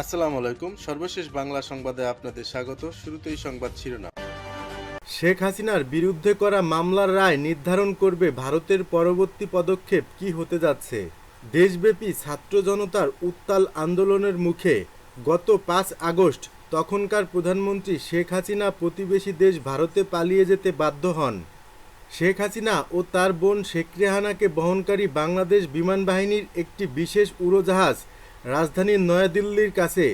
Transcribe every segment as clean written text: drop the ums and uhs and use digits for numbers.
আসসালামু আলাইকুম। সর্বশেষ বাংলা সংবাদে আপনাদের স্বাগত। শুরুতেই সংবাদ শিরোনাম। শেখ হাসিনার বিরুদ্ধে করা মামলার রায় নির্ধারণ করবে ভারতের পরবর্তী পদক্ষেপ কী হতে যাচ্ছে। দেশব্যাপী ছাত্র জনতার উত্তাল আন্দোলনের মুখে গত ৫ আগস্ট তখনকার প্রধানমন্ত্রী শেখ হাসিনা প্রতিবেশী দেশ ভারতে পালিয়ে যেতে বাধ্য হন। শেখ হাসিনা ও তার বোন শেখ রেহানাকে বহনকারী বাংলাদেশ বিমান বাহিনীর একটি বিশেষ উড়োজাহাজ রাজধানীর নয়াদিল্লির কাছে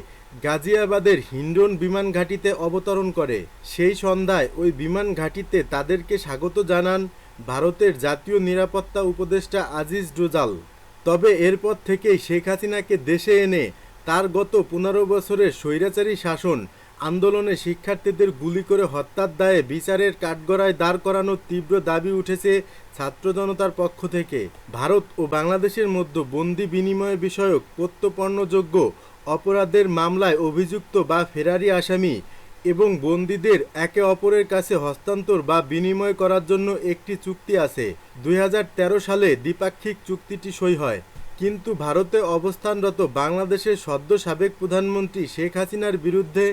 গাজিয়াবাদের হিন্ডন বিমান ঘাঁটিতে অবতরণ করে। সেই সন্ধ্যায় ওই বিমান ঘাঁটিতে তাদেরকে স্বাগত জানান ভারতের জাতীয় নিরাপত্তা উপদেষ্টা আজিজ ডোজাল। তবে এরপর থেকেই শেখ হাসিনাকে দেশে এনে তার গত ১৫ বছরের স্বৈরাচারী শাসন আন্দোলনে শিক্ষার্থীদের গুলি করে হত্যার দায়ে বিচারের কাঠগড়ায় দাঁড় করানোর তীব্র দাবি উঠেছে ছাত্র জনতার পক্ষ থেকে। ভারত ও বাংলাদেশের মধ্যে বন্দি বিনিময় বিষয়ক প্রত্যর্পণযোগ্য অপরাধের মামলায় অভিযুক্ত বা ফেরারি আসামি এবং বন্দীদের একে অপরের কাছে হস্তান্তর বা বিনিময় করার জন্য একটি চুক্তি আছে। ২০১৩ সালে দ্বিপাক্ষিক চুক্তিটি সই হয়, কিন্তু ভারতে অবস্থানরত বাংলাদেশের সদ্য সাবেক প্রধানমন্ত্রী শেখ হাসিনার বিরুদ্ধে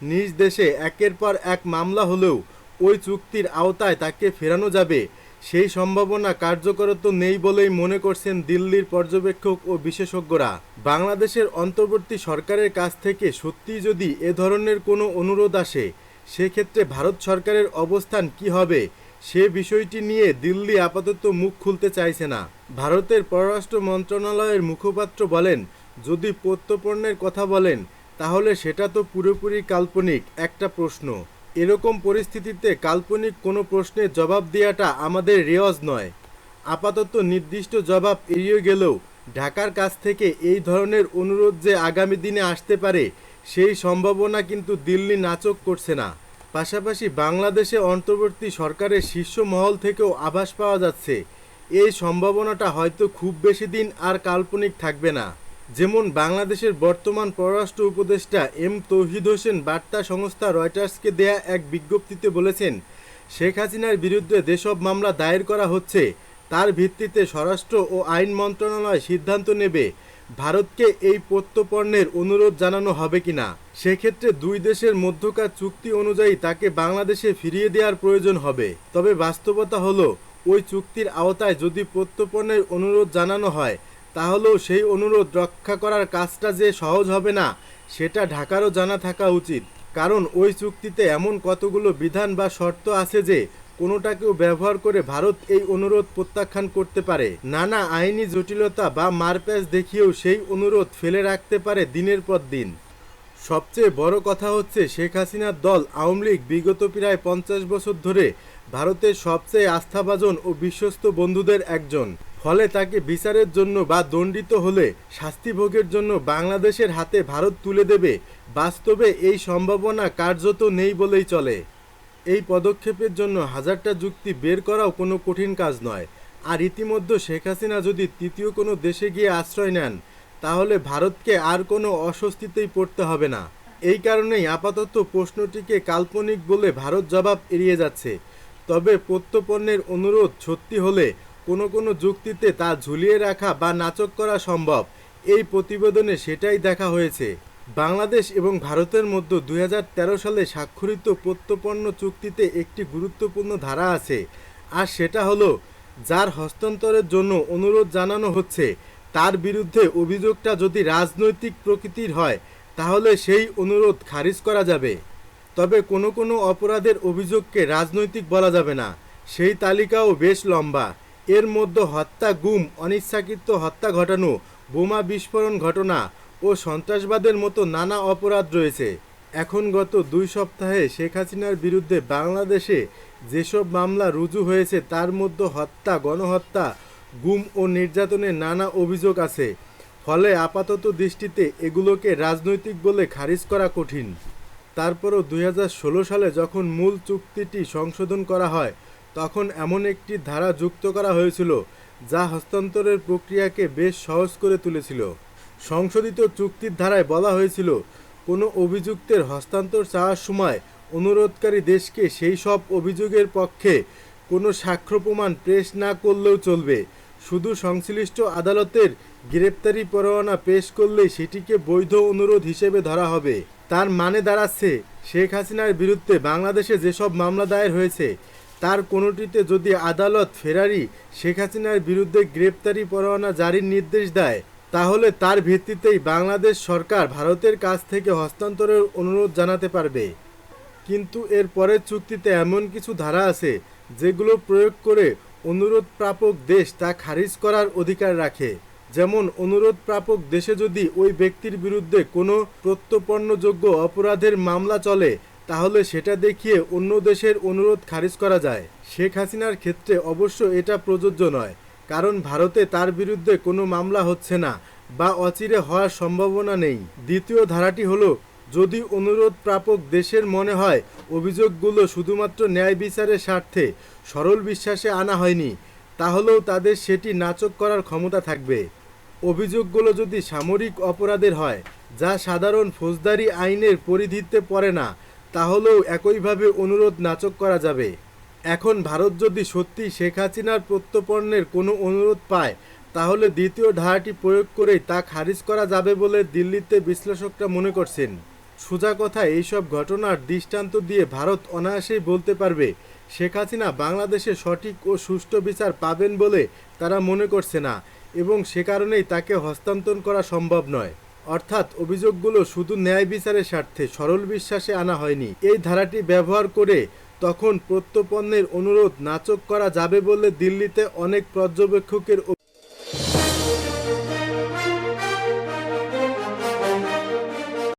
নিজ দেশে একের পর এক মামলা হলেও ওই চুক্তির আওতায় তাকে ফেরানো যাবে সেই সম্ভাবনা কার্যকরত নেই বলেই মনে করছেন দিল্লির পর্যবেক্ষক ও বিশেষজ্ঞরা। বাংলাদেশের অন্তর্বর্তী সরকারের কাছ থেকে সত্যিই যদি এ ধরনের কোনো অনুরোধ আসে, সেক্ষেত্রে ভারত সরকারের অবস্থান কি হবে সে বিষয়টি নিয়ে দিল্লি আপাতত মুখ খুলতে চাইছে না। ভারতের পররাষ্ট্র মন্ত্রণালয়ের মুখপাত্র বলেন, যদি প্রত্যর্পণের কথা বলেন তাহলে সেটা তো পুরোপুরি কাল্পনিক একটা প্রশ্ন। এরকম পরিস্থিতিতে কাল্পনিক কোনো প্রশ্নের জবাব দেওয়াটা আমাদের রেওয়াজ নয়। আপাতত নির্দিষ্ট জবাব এড়িয়ে গেলেও ঢাকার কাছ থেকে এই ধরনের অনুরোধ যে আগামী দিনে আসতে পারে সেই সম্ভাবনা কিন্তু দিল্লি নাকচ করছে না। পাশাপাশি বাংলাদেশে অন্তর্বর্তী সরকারের শীর্ষ মহল থেকেও আভাস পাওয়া যাচ্ছে এই সম্ভাবনাটা হয়তো খুব বেশি দিন আর কাল্পনিক থাকবে না। যেমন বাংলাদেশের বর্তমান পররাষ্ট্র উপদেষ্টা এম তৌহিদ হোসেন বার্তা সংস্থা রয়টার্সকে দেয়া এক বিজ্ঞপ্তিতে বলেছেন, শেখ হাসিনার বিরুদ্ধে যেসব মামলা দায়ের করা হচ্ছে তার ভিত্তিতে স্বরাষ্ট্র ও আইন মন্ত্রণালয় সিদ্ধান্ত নেবে ভারতকে এই প্রত্যর্পণের অনুরোধ জানানো হবে কিনা। সেক্ষেত্রে দুই দেশের মধ্যকার চুক্তি অনুযায়ী তাকে বাংলাদেশে ফিরিয়ে দেওয়ার প্রয়োজন হবে। তবে বাস্তবতা হলো, ওই চুক্তির আওতায় যদি প্রত্যর্পণের অনুরোধ জানানো হয় তাহলেও সেই অনুরোধ রক্ষা করার কাজটা যে সহজ হবে না সেটা ঢাকারও জানা থাকা উচিত। কারণ ওই চুক্তিতে এমন কতগুলো বিধান বা শর্ত আছে যে কোনোটাকেও ব্যবহার করে ভারত এই অনুরোধ প্রত্যাখ্যান করতে পারে। নানা আইনি জটিলতা বা মারপ্যাচ দেখিয়েও সেই অনুরোধ ফেলে রাখতে পারে দিনের পর দিন। সবচেয়ে বড় কথা হচ্ছে, শেখ হাসিনার দল আওয়ামী লীগ বিগত প্রায় ৫০ বছর ধরে ভারতের সবচেয়ে আস্থাভাজন ও বিশ্বস্ত বন্ধুদের একজন। ফলে তাকে বিচারের জন্য বা দণ্ডিত হলে শাস্তি ভোগের জন্য বাংলাদেশের হাতে ভারত তুলে দেবে, বাস্তবে এই সম্ভাবনা কার্যত নেই বলেই চলে। এই পদক্ষেপের জন্য হাজারটা যুক্তি বের করাও কোনো কঠিন কাজ নয়। আর ইতিমধ্যে শেখ হাসিনা যদি তৃতীয় কোনো দেশে গিয়ে আশ্রয় নেন তাহলে ভারতকে আর কোনো অস্বস্তিতেই পড়তে হবে না। এই কারণেই আপাতত প্রশ্নটিকে কাল্পনিক বলে ভারত জবাব এড়িয়ে যাচ্ছে। তবে প্রত্যর্পণের অনুরোধ সত্যি হলে কোনো কোনো যুক্তিতে তা ঝুলিয়ে রাখা বা নাকচ করা সম্ভব। এই প্রতিবেদনে সেটাই দেখা হয়েছে। বাংলাদেশ এবং ভারতের মধ্যে ২০১৩ সালে স্বাক্ষরিত প্রত্যর্পণ চুক্তিতে একটি গুরুত্বপূর্ণ ধারা আছে, আর সেটা হলো, যার হস্তান্তরের জন্য অনুরোধ জানানো হচ্ছে তার বিরুদ্ধে অভিযোগটা যদি রাজনৈতিক প্রকৃতির হয় তাহলে সেই অনুরোধ খারিজ করা যাবে। তবে কোনো কোনো অপরাধের অভিযোগকে রাজনৈতিক বলা যাবে না, সেই তালিকাও বেশ লম্বা। এর মধ্যে হত্যা, গুম, অনিচ্ছাকৃত হত্যা ঘটানো, বোমা বিস্ফোরণ ঘটনা ও সন্ত্রাসবাদের মতো নানা অপরাধ রয়েছে। এখন গত ২ সপ্তাহে শেখ হাসিনার বিরুদ্ধে বাংলাদেশে যেসব মামলা রুজু হয়েছে তার মধ্যে হত্যা, গণহত্যা, গুম ও নির্যাতনের নানা অভিযোগ আছে। ফলে আপাতত দৃষ্টিতে এগুলোকে রাজনৈতিক বলে খারিজ করা কঠিন। তারপরও ২০১৬ সালে যখন মূল চুক্তিটি সংশোধন করা হয় তখন এমন একটি ধারা যুক্ত করা হয়েছিল যা হস্তান্তরের প্রক্রিয়াকে বেশ সহজ করে তুলেছিল। সংশোধিত চুক্তির ধারায় বলা হয়েছিল, কোনো অভিযুক্তের হস্তান্তর চাওয়ার সময় অনুরোধকারী দেশকে সেই সব অভিযোগের পক্ষে কোনো সাক্ষ্য প্রমাণ পেশ না করলেও চলবে, শুধু সংশ্লিষ্ট আদালতের গ্রেপ্তারি পরোয়ানা পেশ করলেই সেটিকে বৈধ অনুরোধ হিসেবে ধরা হবে। তার মানে দাঁড়াচ্ছে শেখ হাসিনার বিরুদ্ধে বাংলাদেশে যেসব মামলা দায়ের হয়েছে তার কোনোটিতে যদি আদালত ফেরারি শেখ হাসিনার বিরুদ্ধে গ্রেপ্তারি পরোয়ানা জারির নির্দেশ দেয়, তাহলে তার ভিত্তিতেই বাংলাদেশ সরকার ভারতের কাছ থেকে হস্তান্তরের অনুরোধ জানাতে পারবে। কিন্তু এর পরের চুক্তিতে এমন কিছু ধারা আছে যেগুলো প্রয়োগ করে অনুরোধ প্রাপক দেশ তা খারিজ করার অধিকার রাখে। যেমন অনুরোধ প্রাপক দেশে যদি ওই ব্যক্তির বিরুদ্ধে কোনো প্রত্যর্পণযোগ্য অপরাধের মামলা চলে তাহলে সেটা দেখিয়ে অন্য দেশের অনুরোধ খারিজ করা যায়। শেখ হাসিনার ক্ষেত্রে অবশ্য এটা প্রযোজ্য নয়, কারণ ভারতে তার বিরুদ্ধে কোনো মামলা হচ্ছে না বা অচিরে হওয়ার সম্ভাবনা নেই। দ্বিতীয় ধারাটি হলো, যদি অনুরোধ প্রাপক দেশের মনে হয় অভিযোগগুলো শুধুমাত্র ন্যায় বিচারের স্বার্থে সরল বিশ্বাসে আনা হয়নি, তাহলেও তাদের সেটি নাকচ করার ক্ষমতা থাকবে। অভিযোগগুলো যদি সামরিক অপরাধের হয় যা সাধারণ ফৌজদারি আইনের পরিধিতে পড়ে না, তাহলেও একইভাবে অনুরোধ নাকচ করা যাবে। এখন ভারত যদি সত্যি শেখ হাসিনার প্রত্যর্পণের কোনো অনুরোধ পায় তাহলে দ্বিতীয় ধারাটি প্রয়োগ করেই তা খারিজ করা যাবে বলে দিল্লিতে বিশ্লেষকরা মনে করছেন। সোজা কথা, এইসব ঘটনার দৃষ্টান্ত দিয়ে ভারত অনায়াসেই বলতে পারবে শেখ হাসিনা বাংলাদেশে সঠিক ও সুষ্ঠু বিচার পাবেন বলে তারা মনে করছে না এবং সে কারণেই তাকে হস্তান্তর করা সম্ভব নয়। অর্থাৎ অভিযোগগুলো শুধু ন্যায় বিচারের স্বার্থে সরল বিশ্বাসে আনা হয়নি। এই ধারাটি ব্যবহার করে তখন প্রত্যর্পণের অনুরোধ নাকচ করা যাবে বলে দিল্লিতে অনেক পর্যবেক্ষকের